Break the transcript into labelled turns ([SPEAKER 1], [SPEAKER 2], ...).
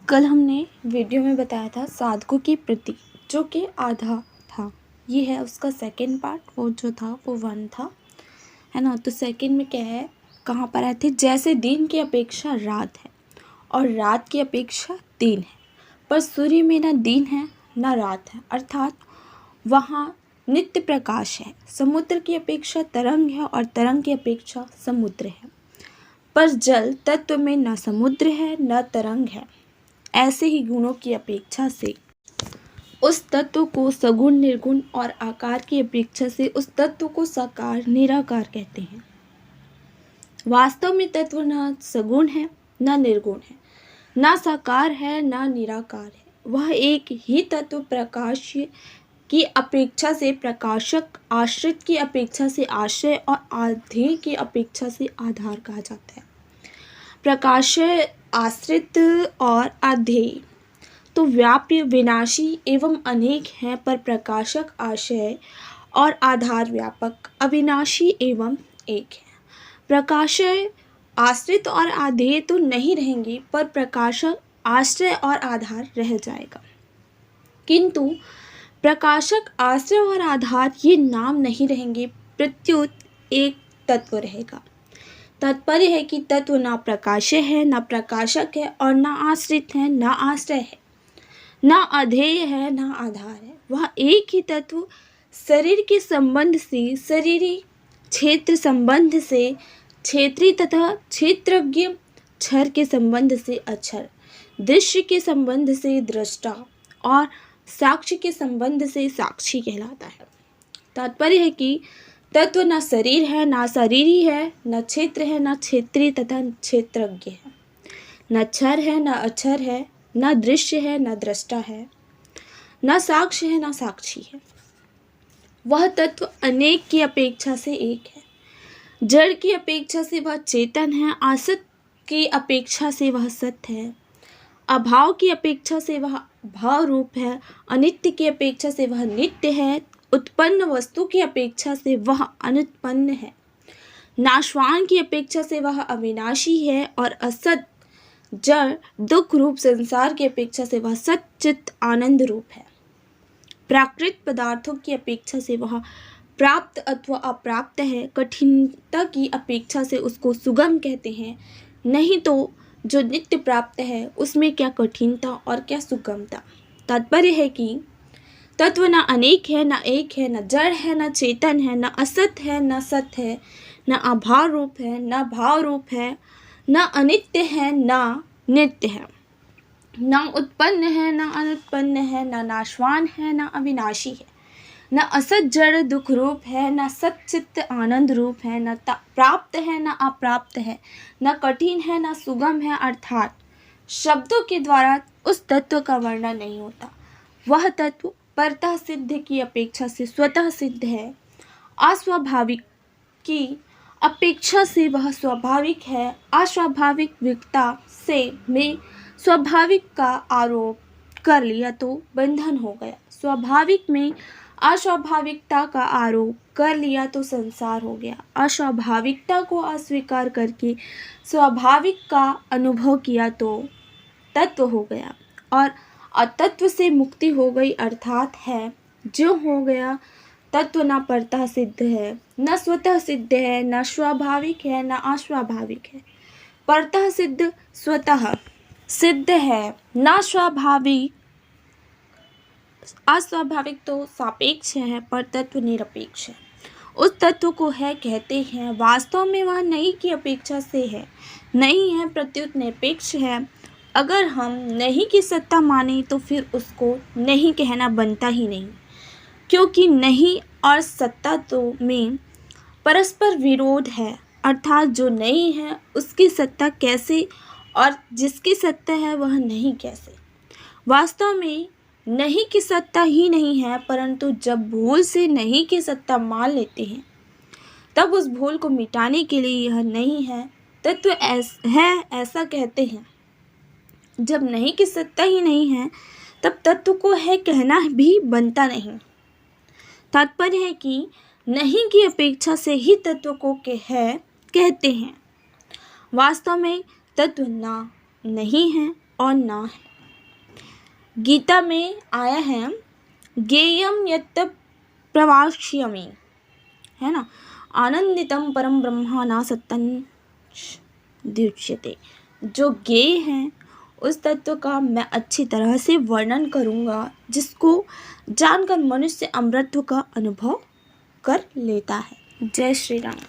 [SPEAKER 1] कल हमने वीडियो में बताया था साधकों की प्रति, जो कि आधा था। ये है उसका सेकंड पार्ट। वो जो था वो 1 था, है ना। तो सेकंड में क्या है, कहाँ पर आए थे, जैसे दिन की अपेक्षा रात है और रात की अपेक्षा दिन है, पर सूर्य में ना दिन है ना रात है, अर्थात वहाँ नित्य प्रकाश है। समुद्र की अपेक्षा तरंग है और तरंग की अपेक्षा समुद्र है, पर जल तत्व में न समुद्र है न तरंग है। ऐसे ही गुणों की अपेक्षा से उस तत्व को सगुण, निर्गुण और आकार की अपेक्षा से उस तत्व को साकार, निराकार कहते हैं। वास्तव में तत्व न सगुण है न निर्गुण है, न साकार है न निराकार है। वह एक ही तत्व प्रकाश की अपेक्षा से प्रकाशक, आश्रित की अपेक्षा से आश्रय और आधेय की अपेक्षा से आधार कहा जाता है। प्रकाशय, आश्रित और आधेय तो व्याप्य, विनाशी एवं अनेक हैं, पर प्रकाशक, आशय और आधार व्यापक, अविनाशी एवं एक है। प्रकाशय, आश्रित और आधेय तो नहीं रहेंगे, पर प्रकाशक, आश्रय और आधार रह जाएगा। किंतु प्रकाशक, आश्रय और आधार ये नाम नहीं रहेंगे, प्रत्युत एक तत्व रहेगा। तात्पर्य है कि तत्व ना प्रकाशय है, ना प्रकाशक है, और ना आश्रित है, ना आश्रय है, ना अधेय है, ना आधार है। वह एक ही तत्व शरीर के संबंध से शरीरी, क्षेत्र संबंध से क्षेत्री तथा क्षेत्रज्ञ, क्षर के संबंध से अक्षर, दृश्य के संबंध से दृष्टा और साक्ष्य के संबंध से साक्षी कहलाता है। तात्पर्य है कि तत्व न शरीर है, ना शरीरी है, न क्षेत्र है, न क्षेत्री तथा क्षेत्रज्ञ है, न क्षर है, न अक्षर है, न दृश्य है, न दृष्टा है, न साक्ष्य है, न साक्षी है। वह तत्व अनेक की अपेक्षा से एक है। जड़ की अपेक्षा से वह चेतन है, असत की अपेक्षा से वह सत्य है, अभाव की अपेक्षा से वह भाव रूप है, अनित्य की अपेक्षा से वह नित्य है, उत्पन्न वस्तु की अपेक्षा से वह अनुत्पन्न है, नाशवान की अपेक्षा से वह अविनाशी है, और असत, जड़, दुख रूप संसार की अपेक्षा से वह सच्चित आनंद रूप है। प्राकृत पदार्थों की अपेक्षा से वह प्राप्त अथवा अप्राप्त है। कठिनता की अपेक्षा से उसको सुगम कहते हैं, नहीं तो जो नित्य प्राप्त है उसमें क्या कठिनता और क्या सुगमता। तात्पर्य है कि तत्व न अनेक है, न एक है, न जड़ है, न चेतन है, न असत है, न सत्य है, न अभाव रूप है, न भाव रूप है, न अनित्य है, न नित्य है, न उत्पन्न है, न अनुत्पन्न है, न नाशवान है, न अविनाशी है, न असत जड़ दुख रूप है, न सच्चित आनंद रूप है, न प्राप्त है, न अप्राप्त है, न कठिन है, न सुगम है। अर्थात शब्दों के द्वारा उस तत्व का वर्णन नहीं होता। वह तत्व परतः सिद्ध की अपेक्षा से स्वतः सिद्ध है। अस्वाभाविक की अपेक्षा से वह स्वाभाविक है। अस्वाभाविकता से में स्वाभाविक का आरोप कर लिया तो बंधन हो गया। स्वाभाविक में अस्वाभाविकता का आरोप कर लिया तो संसार हो गया। अस्वाभाविकता को अस्वीकार करके स्वाभाविक का अनुभव किया तो तत्व हो गया, और अतत्व से मुक्ति हो गई। अर्थात है जो हो गया तत्व न परतः सिद्ध है, न स्वतः सिद्ध है, न स्वाभाविक है, न अस्वाभाविक है। परतः सिद्ध स्वतः सिद्ध है, न स्वाभाविक, अस्वाभाविक तो सापेक्ष है, पर तत्व निरपेक्ष है। उस तत्व को है कहते हैं। वास्तव में वह नहीं की अपेक्षा से है, नहीं है, प्रत्युत निरपेक्ष है। अगर हम नहीं की सत्ता माने तो फिर उसको नहीं कहना बनता ही नहीं, क्योंकि नहीं और सत्ता तो में परस्पर विरोध है। अर्थात जो नहीं है उसकी सत्ता कैसे, और जिसकी सत्ता है वह नहीं कैसे। वास्तव में नहीं की सत्ता ही नहीं है, परंतु जब भूल से नहीं की सत्ता मान लेते हैं तब उस भूल को मिटाने के लिए यह नहीं है तत्व है ऐसा कहते हैं। जब नहीं की सत्ता ही नहीं है तब तत्व को है कहना भी बनता नहीं। तात्पर्य है कि नहीं की अपेक्षा से ही तत्व को है कहते हैं। वास्तव में तत्व ना नहीं है और ना है। गीता में आया है ज्ञेयं यत् प्रवक्ष्यामि, है ना, आनंदितम परम ब्रह्म न सत्यं द्युच्यते। जो ज्ञेय है उस तत्व का मैं अच्छी तरह से वर्णन करूँगा जिसको जानकर मनुष्य अमृतत्व का अनुभव कर लेता है। जय श्री राम।